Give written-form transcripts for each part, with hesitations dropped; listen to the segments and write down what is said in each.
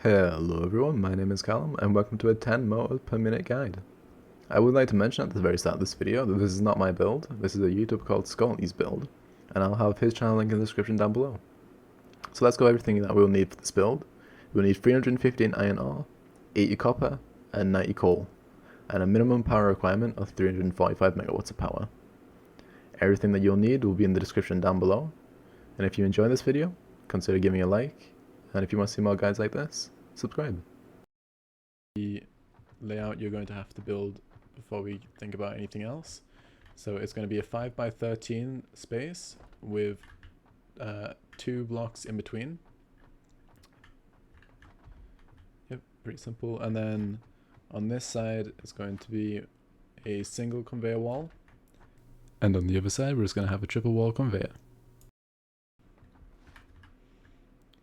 Hello everyone, my name is Callum and welcome to a 10 motor per minute guide. I would like to mention at the very start of this video that this is not my build, this is a YouTuber called Scalti's build, and I'll have his channel link in the description down below. So let's go everything that we'll need for this build. We'll need 315 iron ore, 80 copper, and 90 coal, and a minimum power requirement of 345 megawatts of power. Everything that you'll need will be in the description down below, and if you enjoy this video, consider giving a like, and if you want to see more guides like this, subscribe. The layout you're going to have to build before we think about anything else. So it's going to be a 5x13 space with 2 blocks in between. Yep, pretty simple. And then on this side it's going to be a single conveyor wall. And on the other side we're just going to have a triple wall conveyor.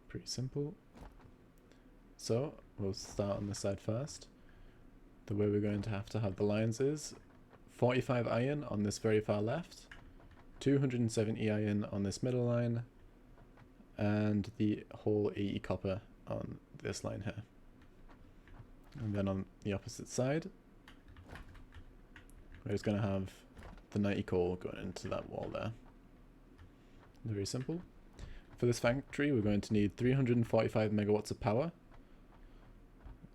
Pretty simple. So we'll start on this side first. The way we're going to have the lines is 45 iron on this very far left, 270 iron on this middle line, and the whole 80 copper on this line here. And then on the opposite side, we're just going to have the 90 coal going into that wall there. Very simple. For this factory, we're going to need 345 megawatts of power.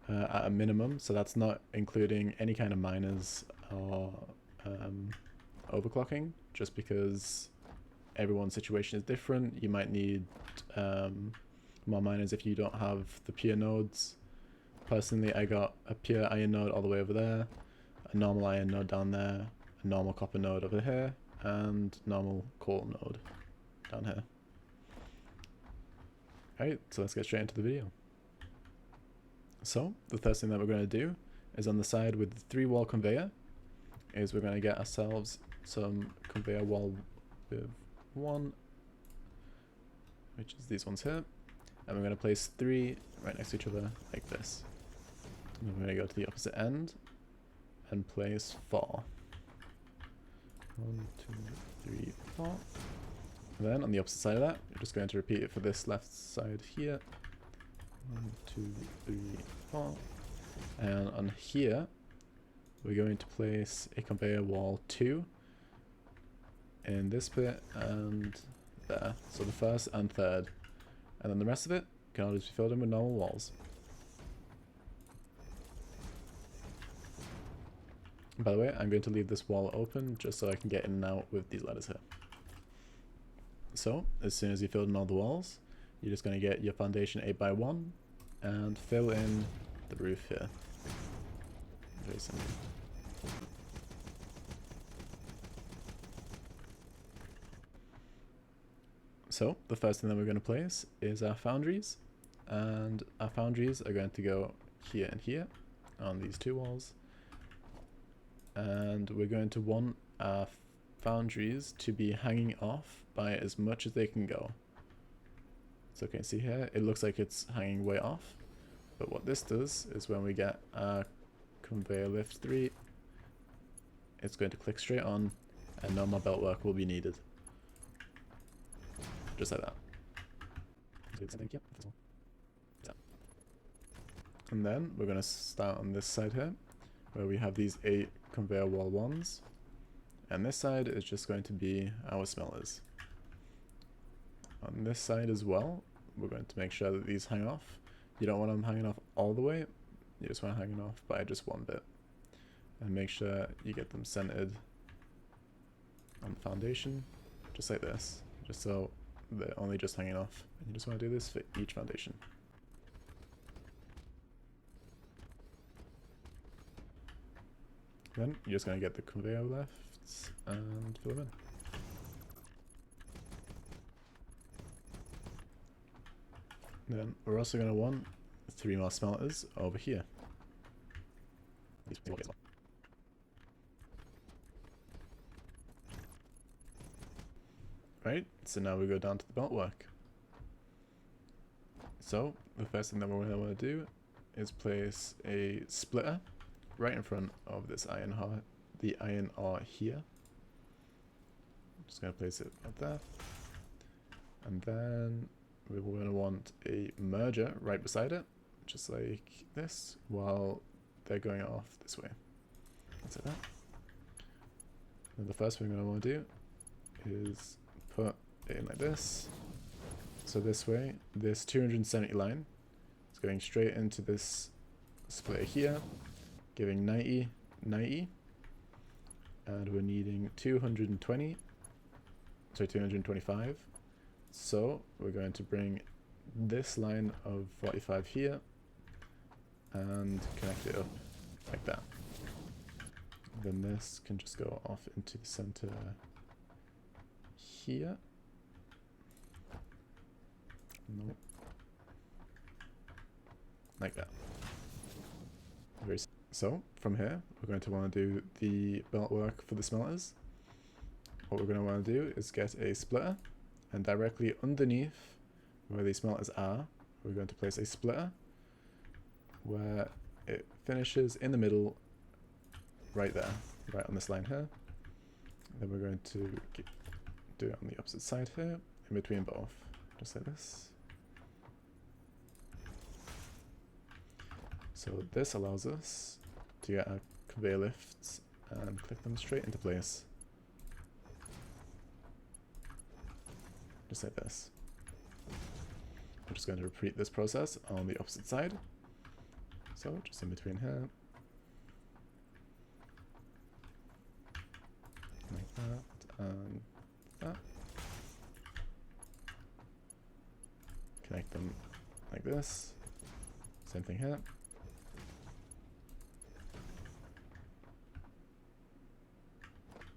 At a minimum, so that's not including any kind of miners or overclocking, just because everyone's situation is different. You might need more miners if you don't have the pure nodes. Personally, I got a pure iron node all the way over there, a normal iron node down there, a normal copper node over here, and normal coal node down here. Alright, so let's get straight into the video. So, the first thing that we're going to do is on the side with the 3 wall conveyor, is we're going to get ourselves some conveyor wall with 1, which is these ones here, and we're going to place 3 right next to each other like this. And we're going to go to the opposite end and place 4. 1, 2, 3, 4. And then on the opposite side of that, we're just going to repeat it for this left side here. 1, 2, 3, 4. And on here, we're going to place a conveyor wall 2 in this bit and there. So the first and third. And then the rest of it can all just be filled in with normal walls. By the way, I'm going to leave this wall open just so I can get in and out with these ladders here. So, as soon as you fill in all the walls, you're just going to get your foundation 8x1 and fill in the roof here. Very simple. So, the first thing that we're going to place is our foundries, and our foundries are going to go here and here on these 2 walls, and we're going to want our foundries to be hanging off by as much as they can go. So you can see here, it looks like it's hanging way off, but what this does is when we get our conveyor lift 3, it's going to click straight on and no more belt work will be needed. Just like that. And then we're going to start on this side here, where we have these 8 conveyor wall 1s, and this side is just going to be our smelters. On this side as well, we're going to make sure that these hang off. You don't want them hanging off all the way, you just want to hang them off by just one bit. And make sure you get them centered on the foundation, just like this, just so they're only just hanging off. And you just want to do this for each foundation. Then you're just going to get the conveyor lefts and fill them in. Then we're also going to want 3 more smelters over here. Right, so now we go down to the belt work. So the first thing that we're going to want to do is place a splitter right in front of this iron ore here. Just going to place it like that. And then we're going to want a merger right beside it, just like this, while they're going off this way. That's like that. And the first thing I want to do is put it in like this. So this way, this 270 line is going straight into this splitter here, giving 90, 90, and we're needing 225. So we're going to bring this line of 45 here and connect it up like that. Then this can just go off into the center here. Nope. Like that. So from here, we're going to want to do the belt work for the smelters. What we're going to want to do is get a splitter, and directly underneath where these smelters are, we're going to place a splitter where it finishes in the middle, right there, right on this line here. Then we're going to do it on the opposite side here, in between both, just like this. So this allows us to get our conveyor lifts and click them straight into place. Just like this. I'm just going to repeat this process on the opposite side. So just in between here. Like that and that. Connect them like this. Same thing here.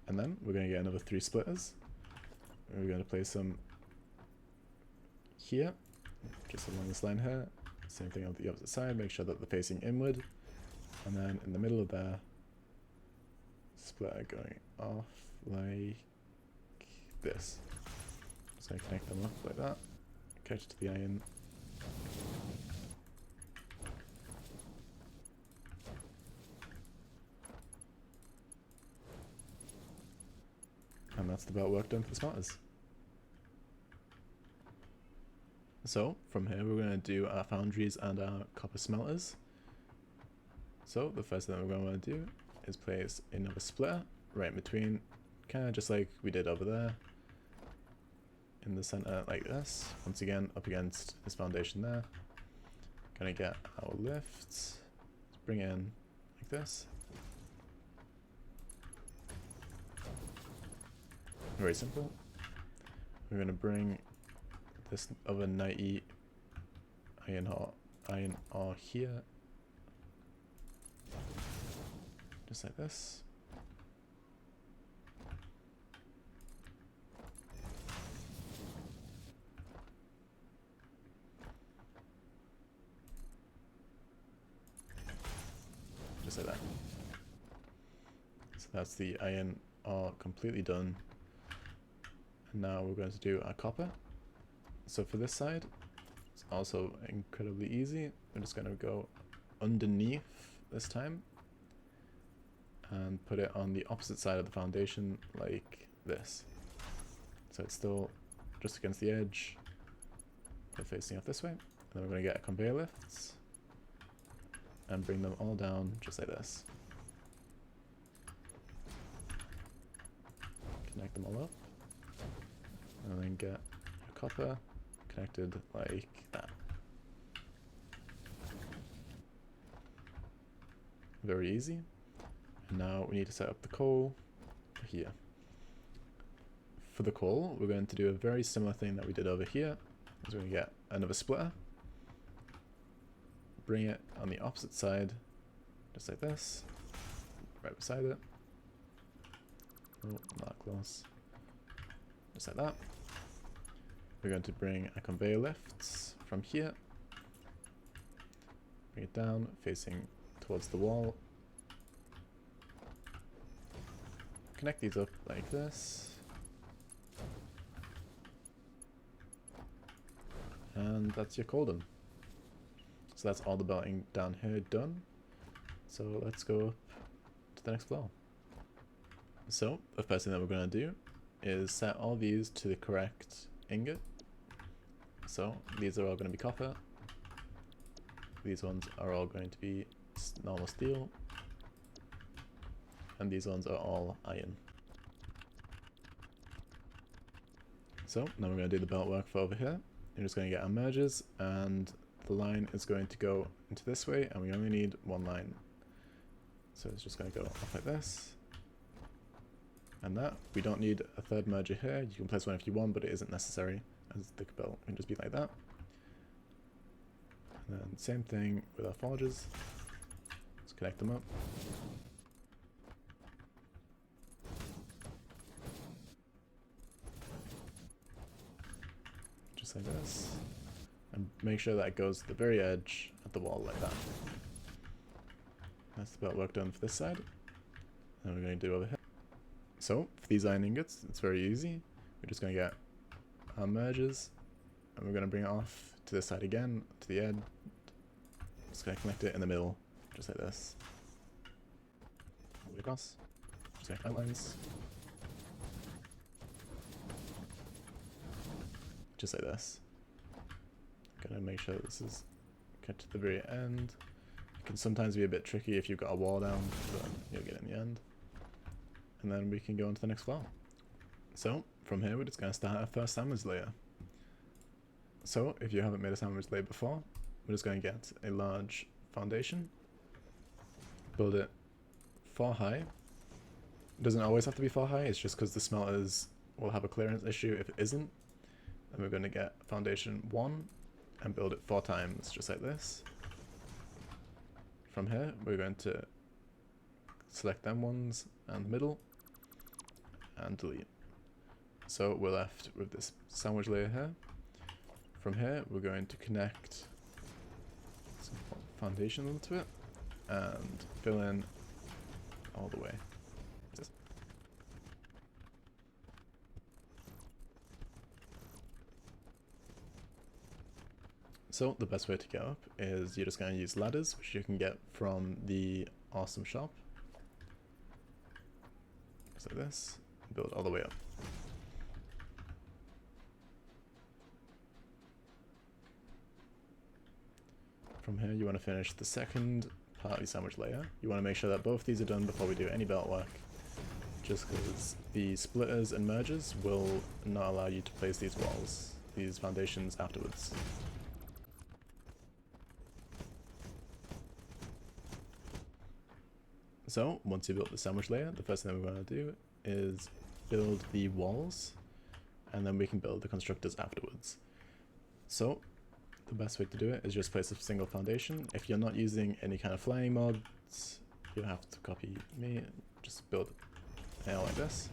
And then we're going to get another 3 splitters. We're going to place them here, just along this line here. Same thing on the opposite side, make sure that they're facing inward. And then in the middle of there, splitter going off like this. Just going to connect them up like that. Catch to the iron. And that's the belt work done for the smelters. So from here we're going to do our foundries and our copper smelters. So the first thing that we're going to want to do is place another splitter right in between, kind of just like we did over there, in the center like this. Once again up against this foundation there. Going to get our lifts, bring in like this. Very simple. We're going to bring this other 90 iron ore here, just like this. Just like that. So that's the iron ore completely done. And now we're going to do our copper. So for this side, it's also incredibly easy. We're just going to go underneath this time and put it on the opposite side of the foundation like this. So it's still just against the edge, but facing off this way. And then we're going to get conveyor lifts and bring them all down just like this. Connect them all up. And then get a copper connected like that. Very easy. And now we need to set up the coal here. For the coal, we're going to do a very similar thing that we did over here. So we're going to get another splitter, bring it on the opposite side, just like this, right beside it. Oh, not close. Just like that. We're going to bring our conveyor lifts from here, bring it down, facing towards the wall. Connect these up like this. And that's your coal done. So that's all the belting down here done. So let's go up to the next floor. So the first thing that we're going to do is set all these to the correct ingot. So these are all going to be copper. these ones are all going to be normal steel, and these ones are all iron. So now we're going to do the belt work for over here. We're just going to get our merges, and the line is going to go into this way, and we only need one line. So it's just going to go off like this, and that. We don't need a third merger here. You can place one if you want, but it isn't necessary, as the belt can just be like that. And then same thing with our forges. Let's connect them up. Just like this. And make sure that it goes to the very edge of the wall like that. That's the belt work done for this side. And we're going to do over here. So, for these iron ingots, it's very easy. We're just going to get our merges, and we're going to bring it off to this side again, to the end. Just going to connect it in the middle, just like this. All the way across. Just going to outlines. Just like this. Going to make sure that this is cut to the very end. It can sometimes be a bit tricky if you've got a wall down, but you'll get it in the end. And then we can go on to the next floor. So, from here we're just going to start our first sandwich layer. So, if you haven't made a sandwich layer before, we're just going to get a large foundation, build it 4 high. It doesn't always have to be 4 high, it's just because the smelters will have a clearance issue if it isn't. Then we're going to get foundation 1 and build it 4 times, just like this. From here, we're going to select them ones and the middle, and delete. So we're left with this sandwich layer here. From here, we're going to connect some foundation onto it and fill in all the way. So the best way to get up is you're just going to use ladders, which you can get from the awesome shop. Just like this, build all the way up. From here you want to finish the second part of your sandwich layer. You want to make sure that both these are done before we do any belt work, just because the splitters and mergers will not allow you to place these walls, these foundations afterwards. So, once you've built the sandwich layer, the first thing we're going to do is build the walls, and then we can build the constructors afterwards. So, the best way to do it is just place a single foundation. If you're not using any kind of flying mods, you have to copy me, just build it like this.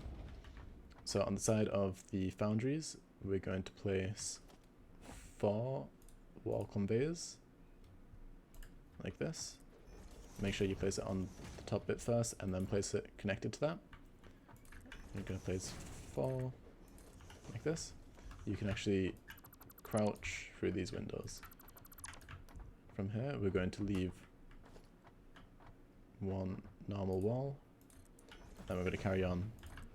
So on the side of the foundries, we're going to place 4 wall conveyors, like this. Make sure you place it on the top bit first and then place it connected to that. You're going to place 4 like this. You can actually crouch through these windows. From here we're going to leave 1 normal wall, then we're going to carry on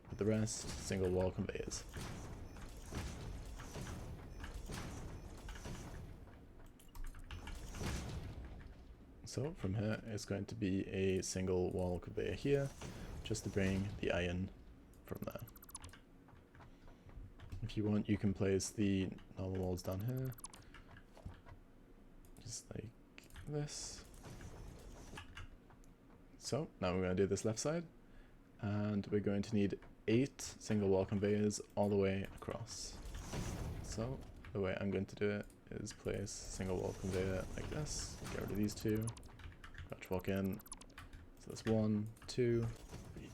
with the rest, single wall conveyors. So from here it's going to be a single wall conveyor here, just to bring the iron from there. If you want, you can place the normal walls down here, just like this. So now we're going to do this left side, and we're going to need 8 single wall conveyors all the way across. So the way I'm going to do it is place single wall conveyor like this, get rid of these 2, crouch walk in, so that's 1, 2, 3.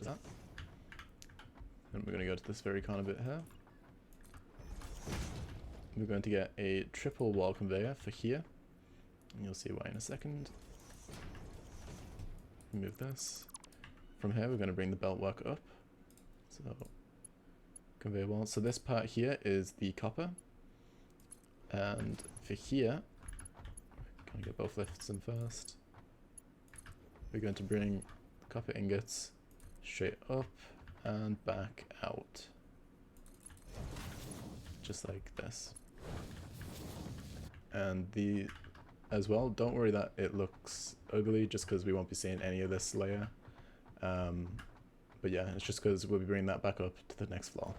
That. And we're going to go to this very corner bit here. We're going to get a triple wall conveyor for here, and you'll see why in a second. Remove this. From here we're going to bring the belt work up. So conveyor wall. So this part here is the copper, and for here, can we get both lifts in first? We're going to bring copper ingots straight up and back out, just like this. And the as well, don't worry that it looks ugly just because we won't be seeing any of this layer. But yeah, it's just because we'll be bringing that back up to the next floor.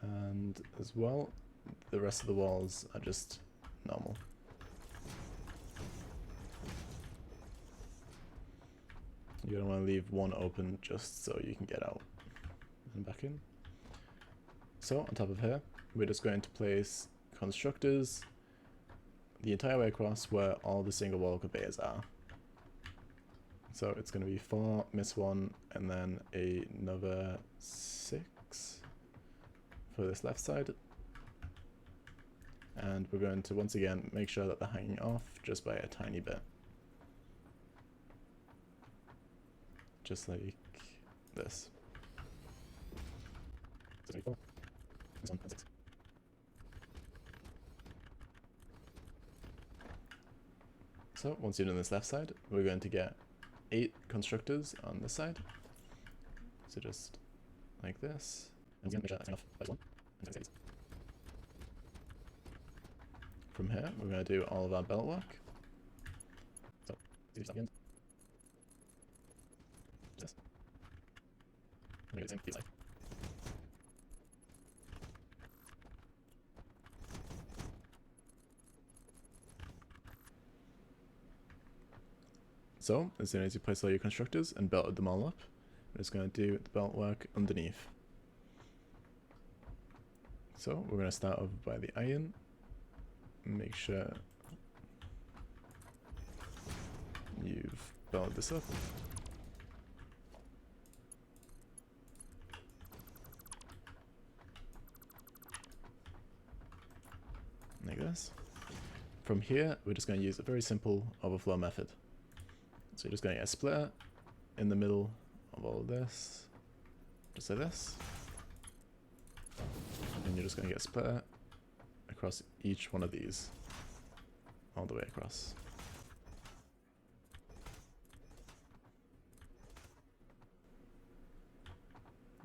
And as well, the rest of the walls are just normal. You're going to want to leave one open just so you can get out and back in. So on top of here, we're just going to place constructors the entire way across where all the single wall conveyors are. So it's going to be 4, miss 1, and then another 6 for this left side. And we're going to once again make sure that they're hanging off just by a tiny bit. Just like this. So once you're on this left side, we're going to get 8 constructors on this side. So just like this. From here, we're going to do all of our belt work. So, so, as soon as you place all your constructors and belted them all up, we're just going to do the belt work underneath. So, we're going to start off by the iron. Make sure you've belted this up. Like this. From here, we're just going to use a very simple overflow method. So you're just going to get a splitter in the middle of all of this, just like this. And you're just going to get a splitter across each one of these, all the way across.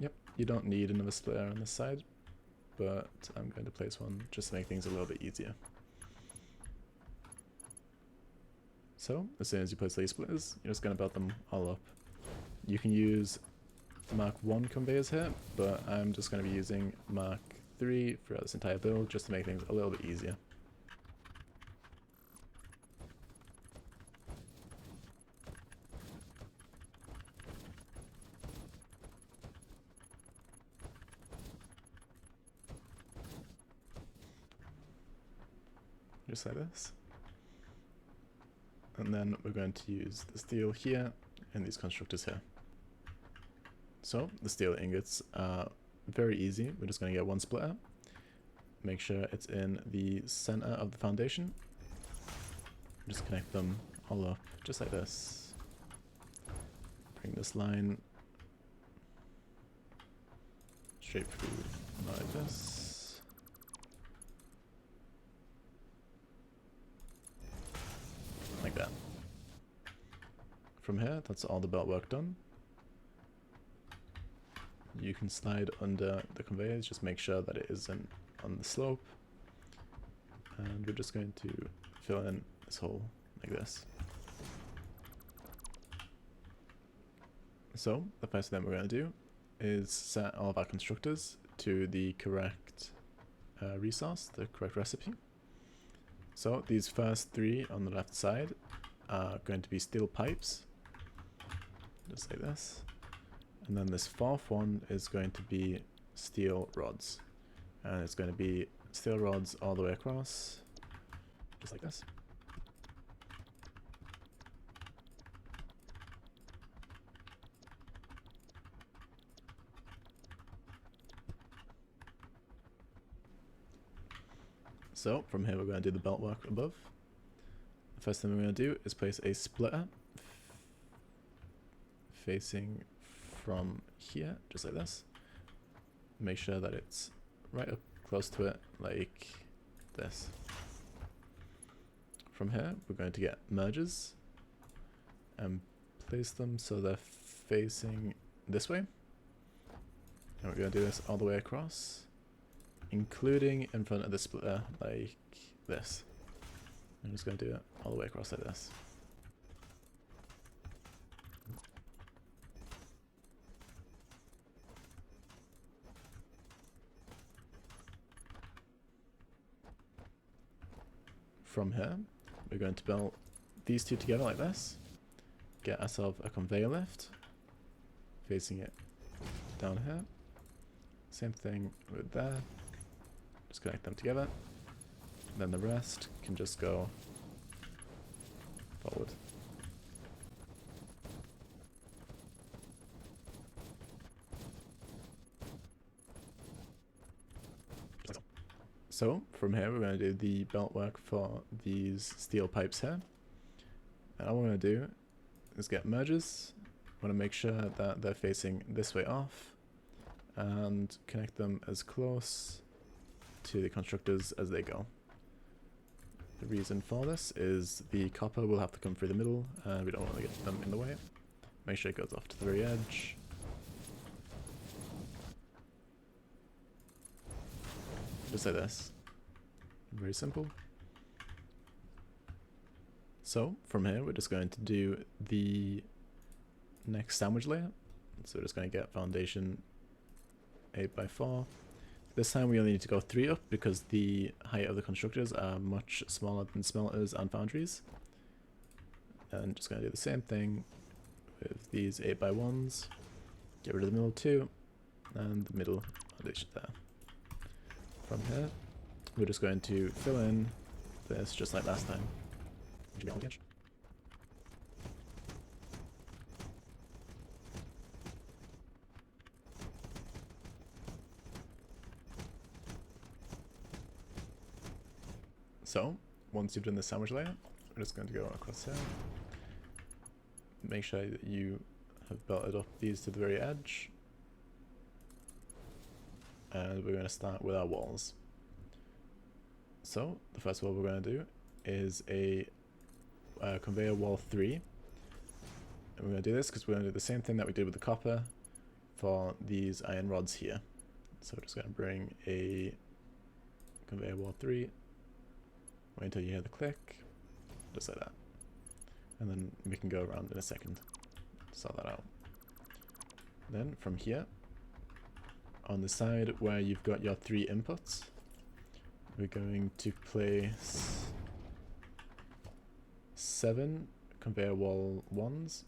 Yep, you don't need another splitter on this side, but I'm going to place one just to make things a little bit easier. So, as soon as you place these splitters, you're just going to belt them all up. You can use Mark 1 conveyors here, but I'm just going to be using Mark 3 throughout this entire build just to make things a little bit easier. Just like this. And then we're going to use the steel here and these constructors here. So the steel ingots are very easy. We're just going to get one splitter. Make sure it's in the center of the foundation. Just connect them all up just like this. Bring this line straight through like this. Like that. From here, that's all the belt work done. You can slide under the conveyors, just make sure that it isn't on the slope. And we're just going to fill in this hole like this. So, the first thing we're going to do is set all of our constructors to the correct resource, the correct recipe. So these first 3 on the left side are going to be steel pipes, just like this. And then this 4th one is going to be steel rods. And it's going to be steel rods all the way across, just like this. So from here we're going to do the belt work above. The first thing we're going to do is place a splitter facing from here, just like this. Make sure that it's right up close to it, like this. From here we're going to get mergers and place them so they're facing this way. And we're going to do this all the way across. including in front of the splitter like this. I'm just going to do it all the way across like this. From here, we're going to build these two together like this, get ourselves a conveyor lift, facing it down here. Same thing with there, just connect them together. Then the rest can just go forward. So from here we're going to do the belt work for these steel pipes here. And all we're going to do is get mergers. We want to make sure that they're facing this way off and connect them as close to the constructors as they go. The reason for this is the copper will have to come through the middle and we don't want to get them in the way. Make sure it goes off to the very edge. Just like this. Very simple. So from here we're just going to do the next sandwich layer. So we're just going to get foundation 8x4. This time we only need to go 3 up because the height of the constructors are much smaller than smelters and foundries. And just going to do the same thing with these 8x1s. Get rid of the middle 2 and the middle foundation there. From here, we're just going to fill in this just like last time. So, once you've done the sandwich layer, we're just going to go across here. Make sure that you have belted up these to the very edge. And we're going to start with our walls. So the first wall we're going to do is a conveyor wall 3. And we're going to do this because we're going to do the same thing that we did with the copper for these iron rods here. So we're just going to bring a conveyor wall 3. Wait until you hear the click, just like that. And then we can go around in a second to sort that out. Then from here, on the side where you've got your 3 inputs, we're going to place 7 conveyor wall 1s,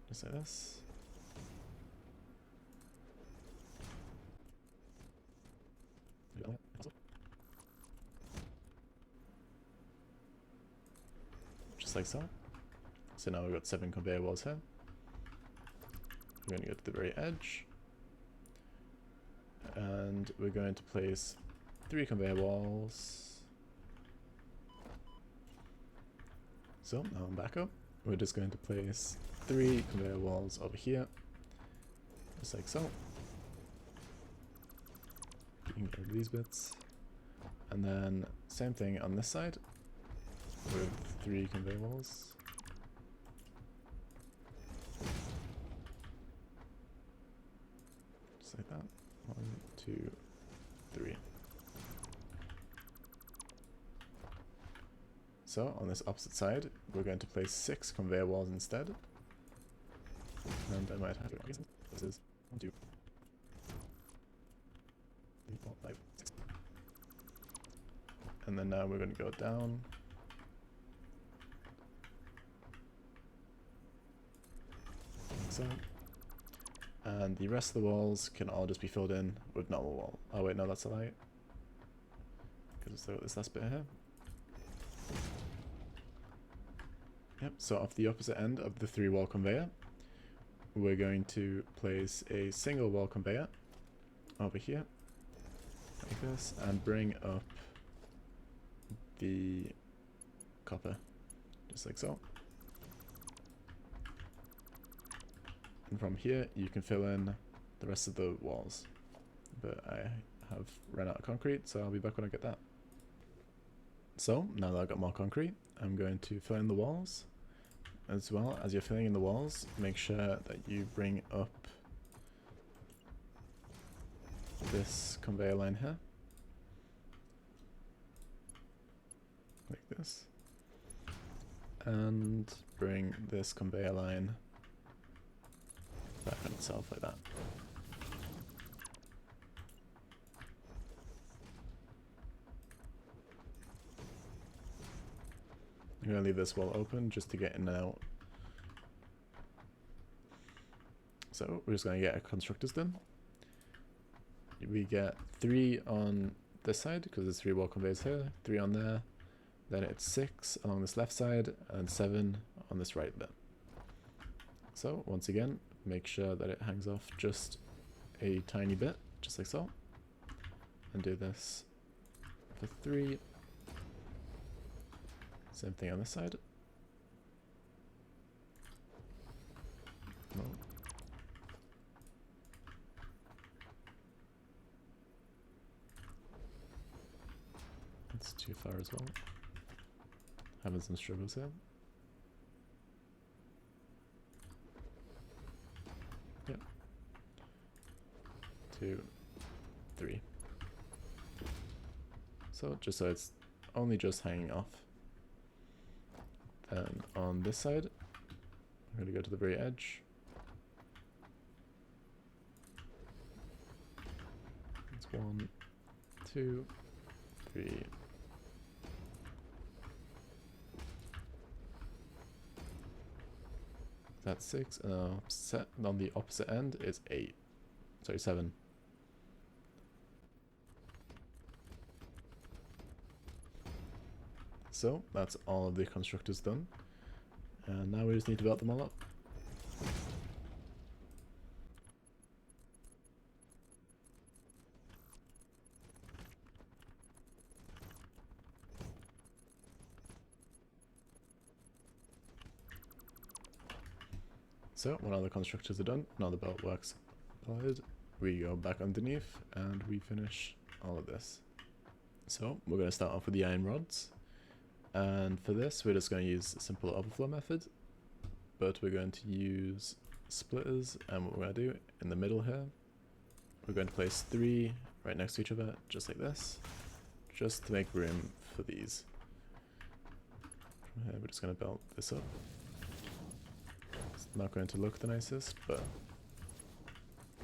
just like this. Just like so. So now we've got 7 conveyor walls here. We're going to go to the very edge. And we're going to place 3 conveyor walls. So now I'm back up. We're just going to place 3 conveyor walls over here, just like so. You can get rid of these bits. And then same thing on this side with 3 conveyor walls. Just like that. 1, 2, 3. So on this opposite side, we're going to place 6 conveyor walls instead. And I might have to. This is 1, 2, 3, 4, 5, 6. And then now we're going to go down. Like so. And the rest of the walls can all just be filled in with normal wall. Oh wait, no, that's a lie. Because it's this last bit here. Yep, so off the opposite end of the 3 wall conveyor, we're going to place a single wall conveyor over here, like this, and bring up the copper, just like so. And from here, you can fill in the rest of the walls. But I have run out of concrete, so I'll be back when I get that. So, now that I've got more concrete, I'm going to fill in the walls. As well, as you're filling in the walls, make sure that you bring up this conveyor line here, like this, and bring this conveyor line back on itself like that. I'm going to leave this wall open just to get in and out. So we're just going to get our constructors done. We get 3 on this side because there's 3 wall conveyors here, 3 on there, then it's 6 along this left side, and 7 on this right bit. So once again, make sure that it hangs off just a tiny bit, just like so, and do this for 3. Same thing on this side. No. That's too far as well. Having some struggles here. Yep. 2, 3. So just so it's only just hanging off. Then on this side, I'm going to go to the very edge. It's 1, 2, 3. That's 6, and on the opposite end it's 8. Sorry, 7. So that's all of the constructors done, and now we just need to build them all up. So when all the constructors are done, and all the belt works applied, we go back underneath and we finish all of this. So we're going to start off with the iron rods. And for this, we're just going to use a simple overflow method, but we're going to use splitters, and what we're going to do in the middle here, we're going to place 3 right next to each other, just like this, just to make room for these. From here, we're just going to belt this up. It's not going to look the nicest, but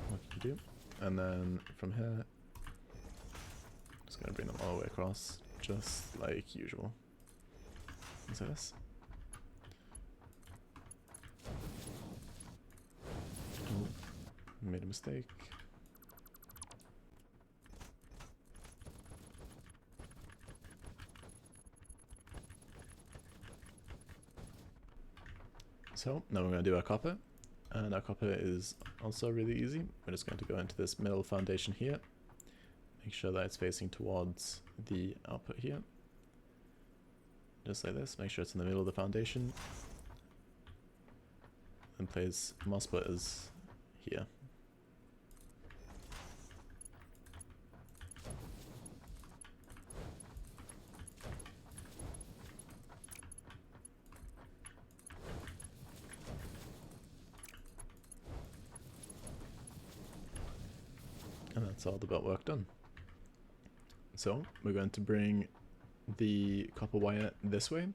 what can you do? And then from here, just going to bring them all the way across, just like usual. Like this. Oh, made a mistake. So now we're going to do our copper, and our copper is also really easy. We're just going to go into this middle foundation here, make sure that it's facing towards the output here. Just like this, make sure it's in the middle of the foundation, and place more splitters here. And that's all the belt work done. So we're going to bring the copper wire this way,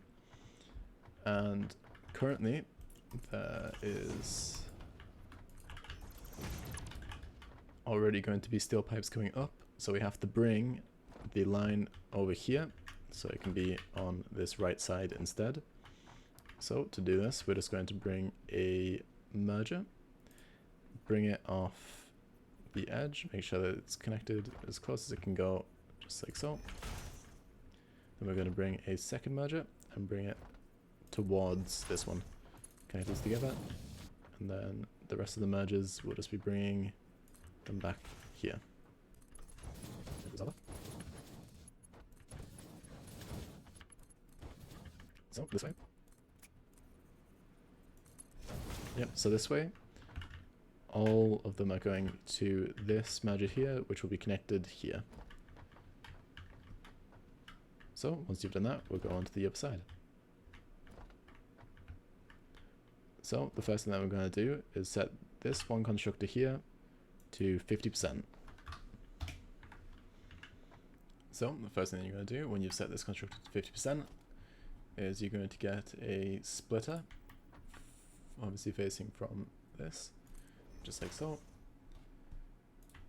and currently there is already going to be steel pipes coming up, so we have to bring the line over here so it can be on this right side instead. So to do this, we're just going to bring a merger, bring it off the edge, make sure that it's connected as close as it can go, just like so. Then we're going to bring a second merger and bring it towards this one. Connect these together, and then the rest of the mergers we'll just be bringing them back here. So this way. Yep, so this way, all of them are going to this merger here, which will be connected here. So once you've done that, we'll go on to the other side. So the first thing that we're going to do is set this one constructor here to 50%. So the first thing you're going to do when you've set this constructor to 50% is you're going to get a splitter, obviously facing from this, just like so.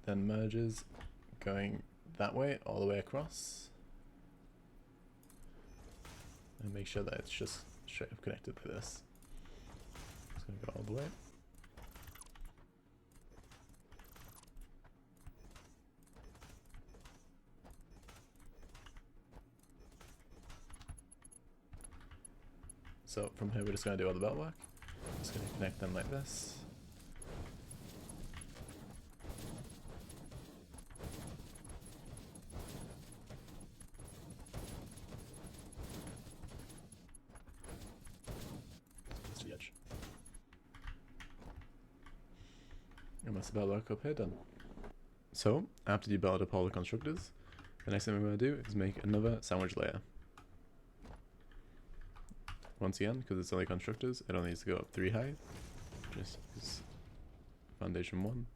Then merges going that way all the way across. And make sure that it's just straight up connected to this. It's going to go all the way. So from here we're just going to do all the belt work. Just going to connect them like this. To the edge. And that's the belt work up here done. So after you belt up all the constructors, the next thing we're going to do is make another sandwich layer. Once again, because it's only constructors, it only needs to go up 3 high. Just use foundation 1.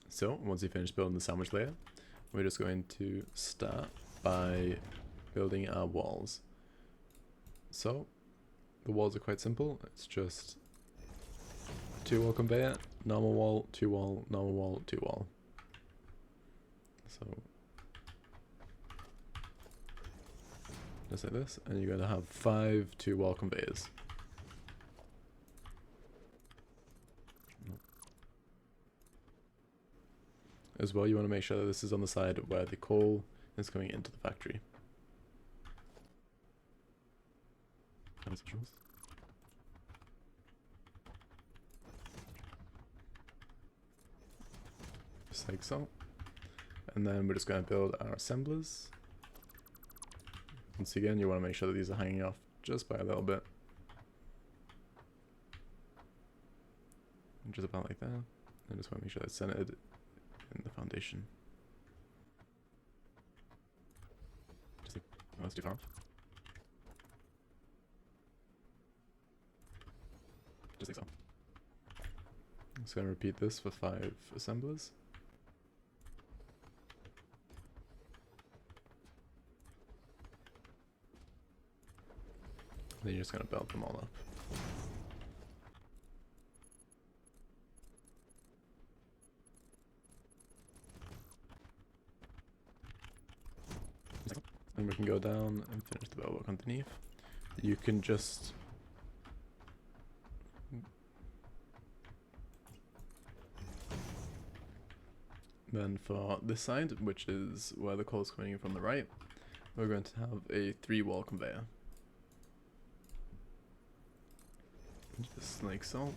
So, once you finish building the sandwich layer, we're just going to start by building our walls. So, the walls are quite simple. It's just 2 wall conveyor, normal wall, 2 wall, normal wall, 2 wall. So just like this, and you're going to have 5 2 wall conveyors. As well, you want to make sure that this is on the side where the coal is going into the factory. Just like so. And then we're just going to build our assemblers. Once again, you want to make sure that these are hanging off just by a little bit. Just about like that. And just want to make sure that's centered in the foundation. Just like, oh, that's too far. Just like so. I'm just going to repeat this for 5 assemblers. Then you're just going to belt them all up. And we can go down and finish the belt work underneath. You can just then for this side, which is where the coal is coming in from the right, we're going to have a 3 wall conveyor. Just like so.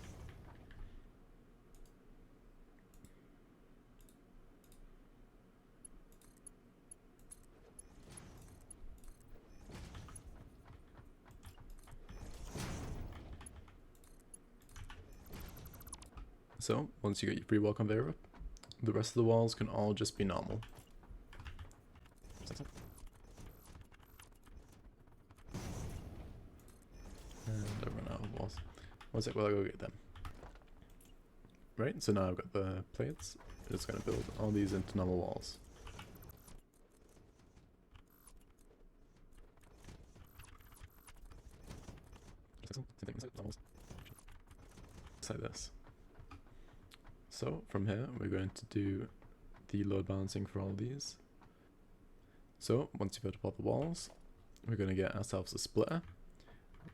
So, once you get your 3 wall conveyor up, the rest of the walls can all just be normal. And I run out of walls. One sec while I go get them. Right, so now I've got the plates. I'm just going to build all these into normal walls. Just like this. So from here we're going to do the load balancing for all of these. So once you've built up all the walls, we're going to get ourselves a splitter.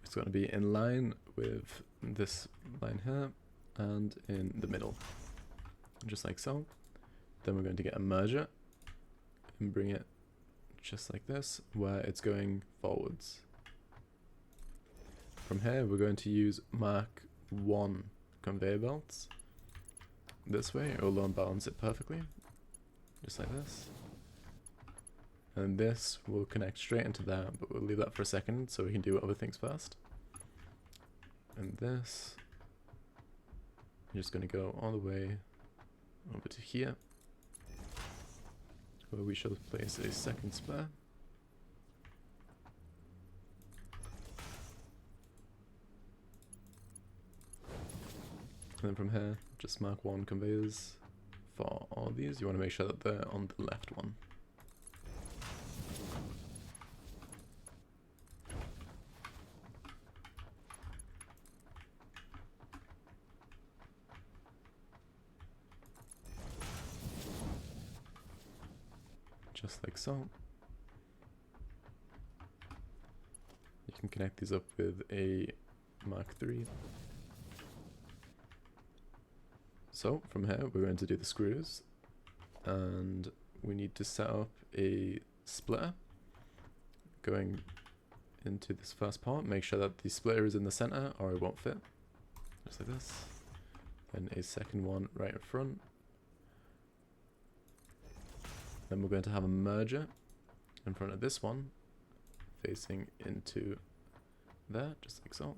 It's going to be in line with this line here and in the middle, just like so. Then we're going to get a merger and bring it just like this, where it's going forwards. From here we're going to use Mark 1 conveyor belts. This way it will load balance it perfectly, just like this. And this will connect straight into that, but we'll leave that for a second so we can do other things first. And this, you're just going to go all the way over to here, where we shall place a second splitter. And then from here, just mark 1 conveyors for all of these. You want to make sure that they're on the left one. Just like so. You can connect these up with a Mark III. So from here we're going to do the screws, and we need to set up a splitter going into this first part. Make sure that the splitter is in the center or it won't fit, just like this. Then a second one right in front. Then we're going to have a merger in front of this one, facing into there, just like so.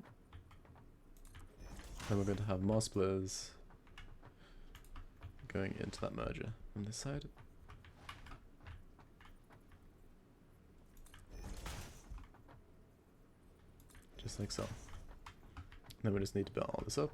Then we're going to have more splitters going into that merger on this side. Just like so. Then we just need to build all this up.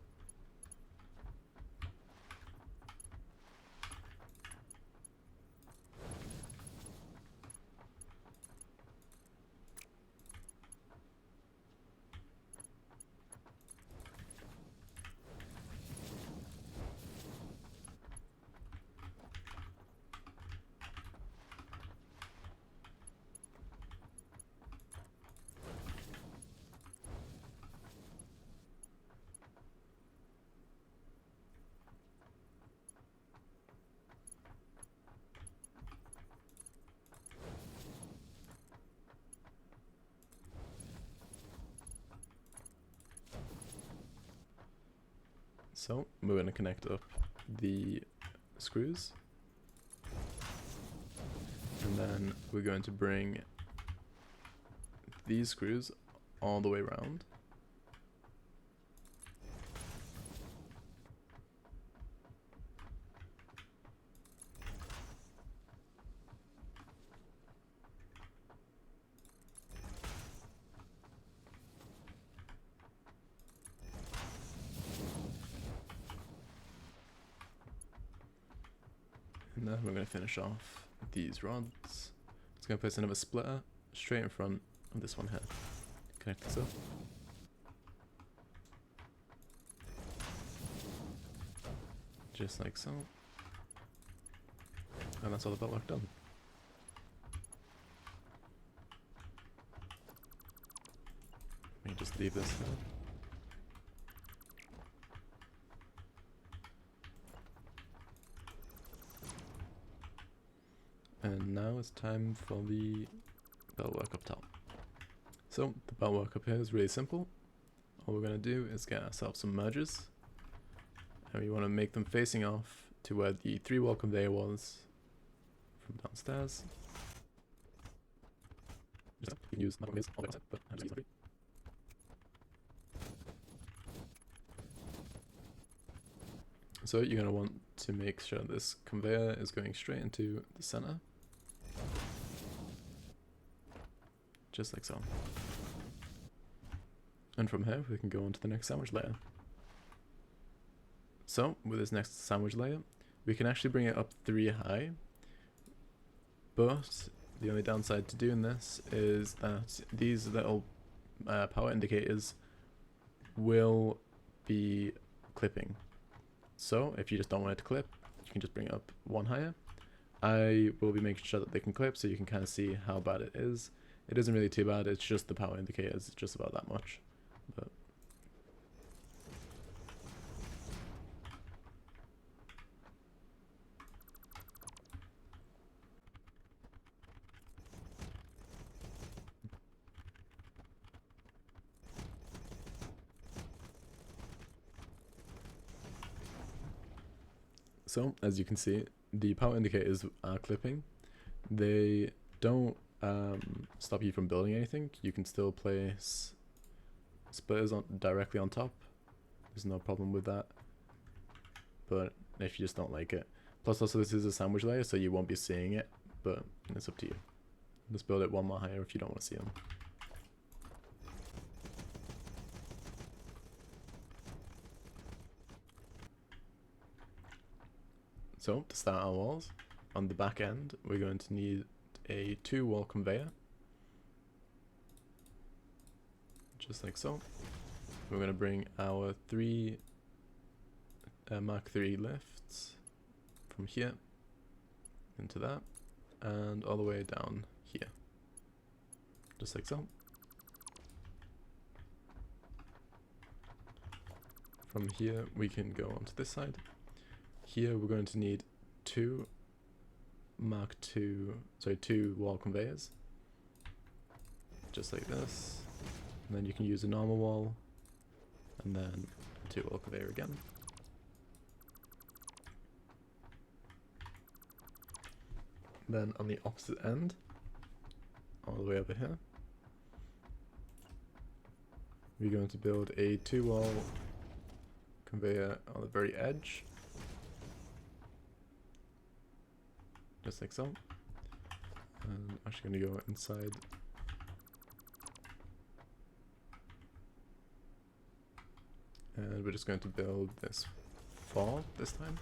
So we're going to connect up the screws, and then we're going to bring these screws all the way around. And then we're going to finish off these rods. It's going to place another splitter straight in front of this one here. Connect this up. Just like so. And that's all the belt work done. Let me just leave this here. And now it's time for the belt work up top. So the belt work up here is really simple. All we're going to do is get ourselves some mergers, and we want to make them facing off to where the 3-wall conveyor was from downstairs. You can use not conveyors all the way outside, but I'm just using So you're going to want to make sure this conveyor is going straight into the center. Just like so. And from here we can go on to the next sandwich layer. So with this next sandwich layer, we can actually bring it up 3 high, but the only downside to doing this is that these little power indicators will be clipping. So if you just don't want it to clip, you can just bring it up 1 higher. I will be making sure that they can clip so you can kind of see how bad it is. It isn't really too bad, it's just the power indicators, it's just about that much. But so, as you can see, the power indicators are clipping. They don't stop you from building anything. You can still place splitters directly on top. There's no problem with that. But if you just don't like it. Plus also this is a sandwich layer, so you won't be seeing it, but it's up to you. Just build it 1 more higher if you don't want to see them. So to start our walls, on the back end we're going to need a 2-wall conveyor, just like so. We're going to bring our 3 Mark III lifts from here into that and all the way down here, just like so. From here we can go onto this side. Here we're going to need 2 wall conveyors, just like this, and then you can use a normal wall and then a 2-wall conveyor again. Then on the opposite end, all the way over here, we're going to build a 2-wall conveyor on the very edge, just like so. And I'm actually going to go inside. And we're just going to build this 4 this time.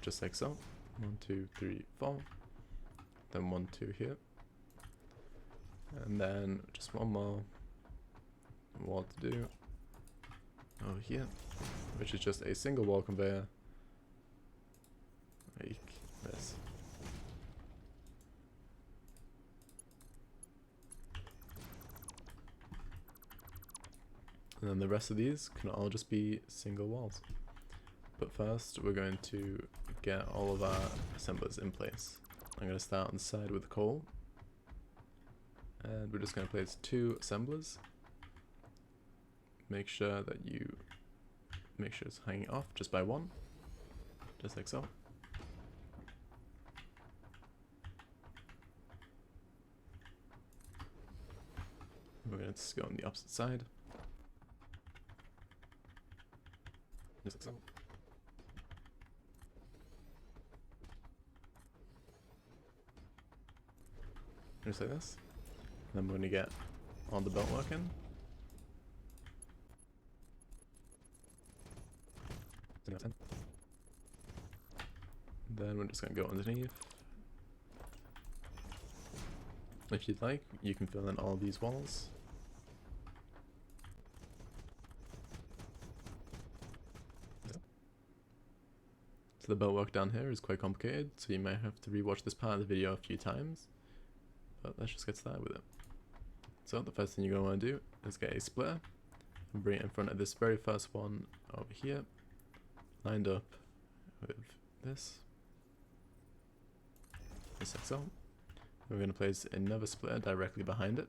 Just like so. 1, 2, 3, 4. Then 1, 2 here. And then just one more wall to do over here, which is just a single wall conveyor like this. And then the rest of these can all just be single walls. But first we're going to get all of our assemblers in place. I'm going to start on the side with the coal, and we're just going to place 2 assemblers. Make sure it's hanging off just by 1, just like so. We're going to just go on the opposite side, just like so. Just like this. And then we're going to get all the belt work in. Then we're just going to go underneath. If you'd like, you can fill in all these walls. So the belt work down here is quite complicated, so you might have to rewatch this part of the video a few times. But let's just get started with it. So the first thing you're going to want to do is get a splitter and bring it in front of this very first one over here, lined up with this, just like so. We're going to place another splitter directly behind it,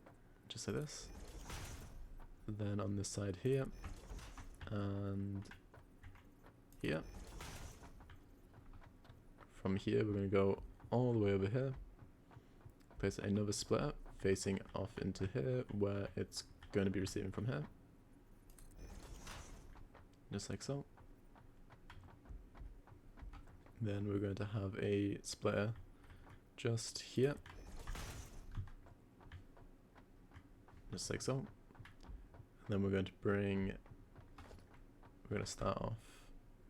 just like this. Then on this side here, and here. From here we're going to go all the way over here, place another splitter facing off into here where it's going to be receiving from here, just like so. Then we're going to have a splitter just here, just like so. And then we're going to start off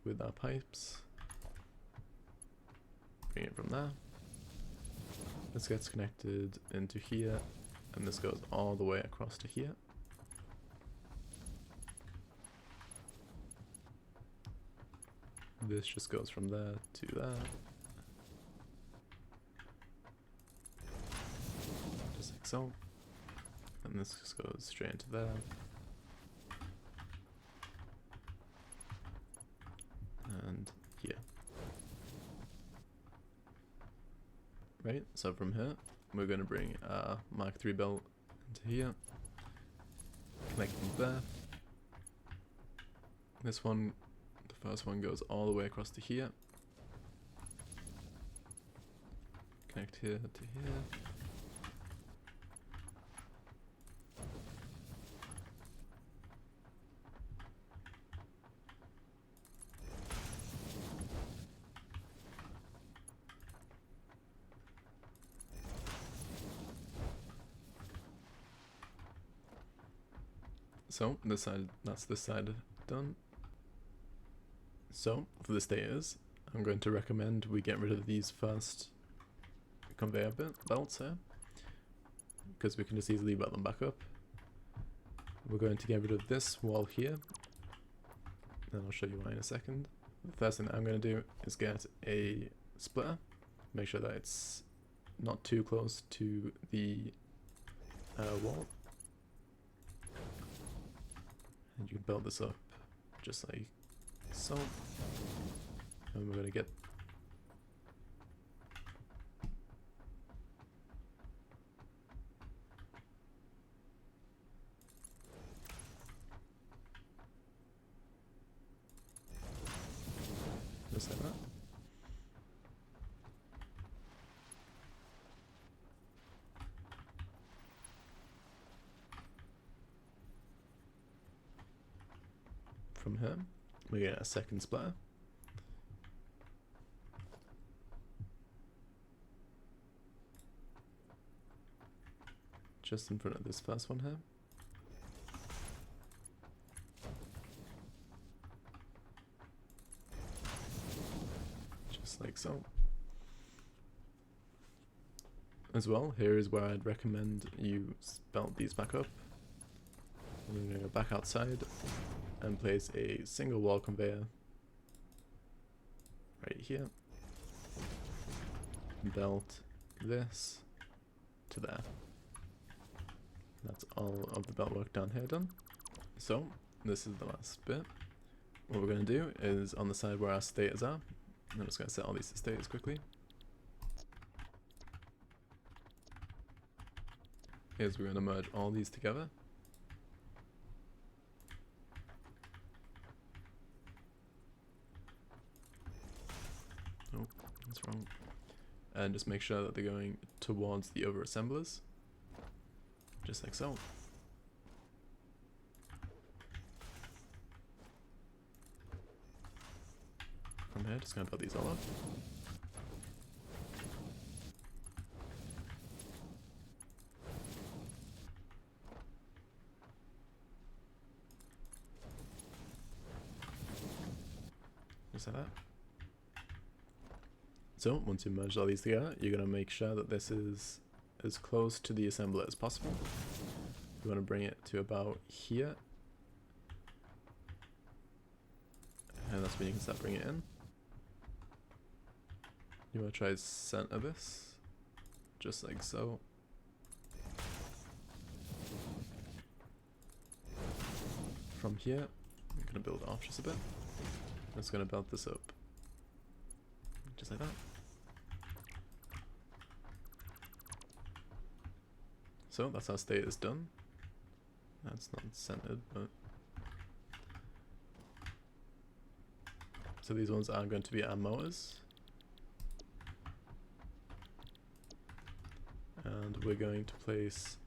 with our pipes, bring it from there. This gets connected into here, and this goes all the way across to here. This just goes from there to there. Just like so. And this just goes straight into there. And here. Right, so from here, we're going to bring our Mark III belt into here, connect them there. This one, the first one, goes all the way across to here. Connect here to here. So this side, that's this side done. So for the stayers, I'm going to recommend we get rid of these first conveyor belts here, because we can just easily weld them back up. We're going to get rid of this wall here, and I'll show you why in a second. The first thing that I'm going to do is get a splitter, make sure that it's not too close to the wall, and you can build this up just like so. And we're going to get just like that. From here, we get a second splitter. Just in front of this first one here. Just like so. As well, here is where I'd recommend you belt these back up. I'm going to go back outside and place a single wall conveyor right here. Belt this to there. That's all of the belt work down here done. So this is the last bit. What we're going to do is on the side where our stators are, I'm just going to set all these to stators quickly. Is we're going to merge all these together. Oh, that's wrong. And just make sure that they're going towards the over assemblers. Just like so. From here, just gonna build these all up. Just like that. So, once you merge all these together, you're gonna make sure that this is as close to the assembler as possible. You want to bring it to about here, and that's when you can start bringing it in. You want to try to center this, just like so. From here, I'm going to build off just a bit. I'm just going to build this up, just like that. So that's our state is done. That's not centered, but... So these ones are going to be our motors. And we're going to place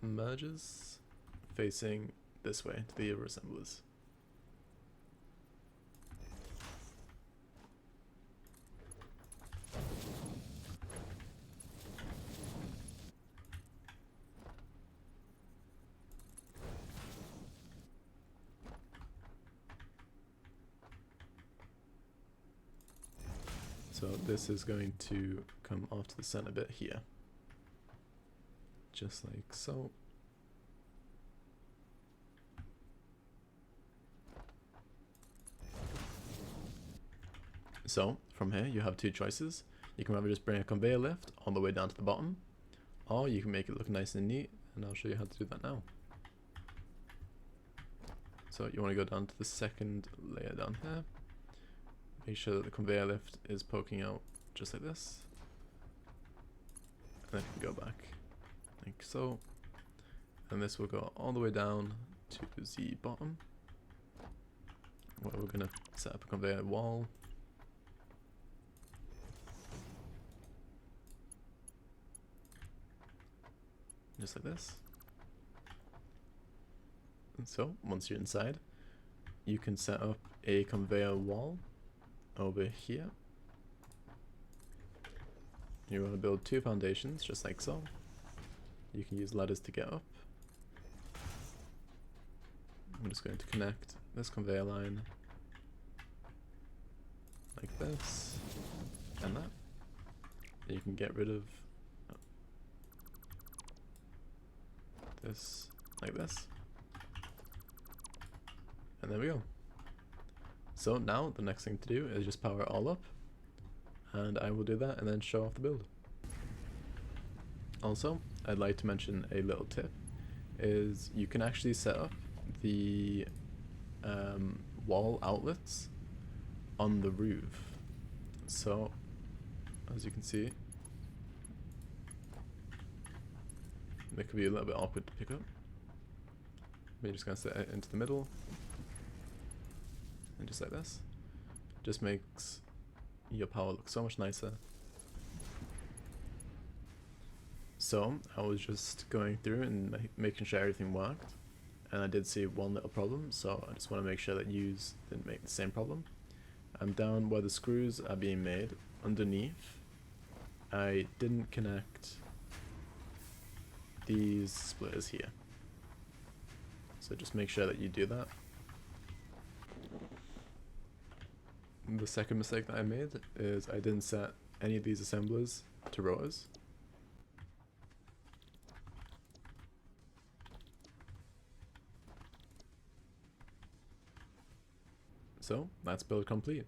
merges facing this way to the assemblers. So this is going to come off to the center bit here. Just like so. So from here you have two choices. You can either just bring a conveyor lift all the way down to the bottom, or you can make it look nice and neat, and I'll show you how to do that now. So you want to go down to the second layer down here. Make sure that the conveyor lift is poking out just like this. And then you can go back like so. And this will go all the way down to the bottom, where we're going to set up a conveyor wall. Just like this. And so once you're inside, you can set up a conveyor wall over here. You want to build two foundations just like so. You can use ladders to get up. I'm just going to connect this conveyor line like this, and that. You can get rid of this, like this. And there we go. So now the next thing to do is just power it all up, and I will do that and then show off the build. Also, I'd like to mention a little tip, is you can actually set up the wall outlets on the roof. So, as you can see, they could be a little bit awkward to pick up. We're just going to set it into the middle, and just like this. Just makes your power look so much nicer. So, I was just going through and making sure everything worked, and I did see one little problem, so I just want to make sure that yous didn't make the same problem. I'm down where the screws are being made, underneath. I didn't connect these splitters here. So just make sure that you do that. The second mistake that I made is I didn't set any of these assemblers to rotors. So that's build complete.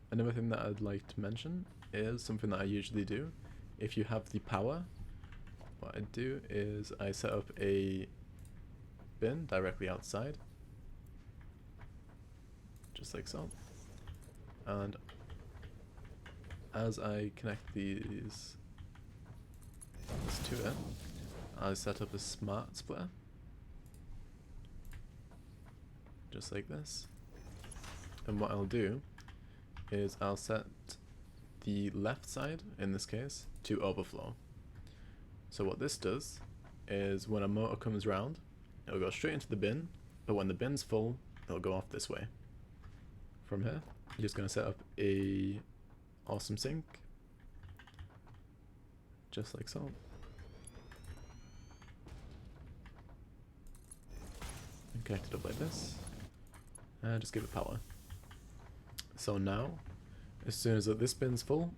Another thing that I'd like to mention is something that I usually do. If you have the power, what I do is I set up a bin directly outside, just like so. And as I connect these to it, I set up a smart splitter, just like this. And what I'll do is I'll set the left side, in this case, to overflow. So what this does is when a motor comes round, it'll go straight into the bin, but when the bin's full, it'll go off this way. From here, you're just going to set up a awesome sink, just like so. And connect it up like this, and just give it power. So now, as soon as this bin's full,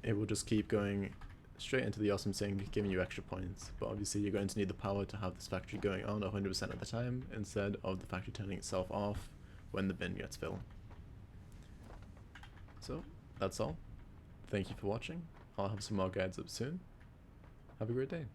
it will just keep going straight into the awesome sink, giving you extra points. But obviously you're going to need the power to have this factory going on 100% of the time, instead of the factory turning itself off when the bin gets filled. So, that's all. Thank you for watching. I'll have some more guides up soon. Have a great day.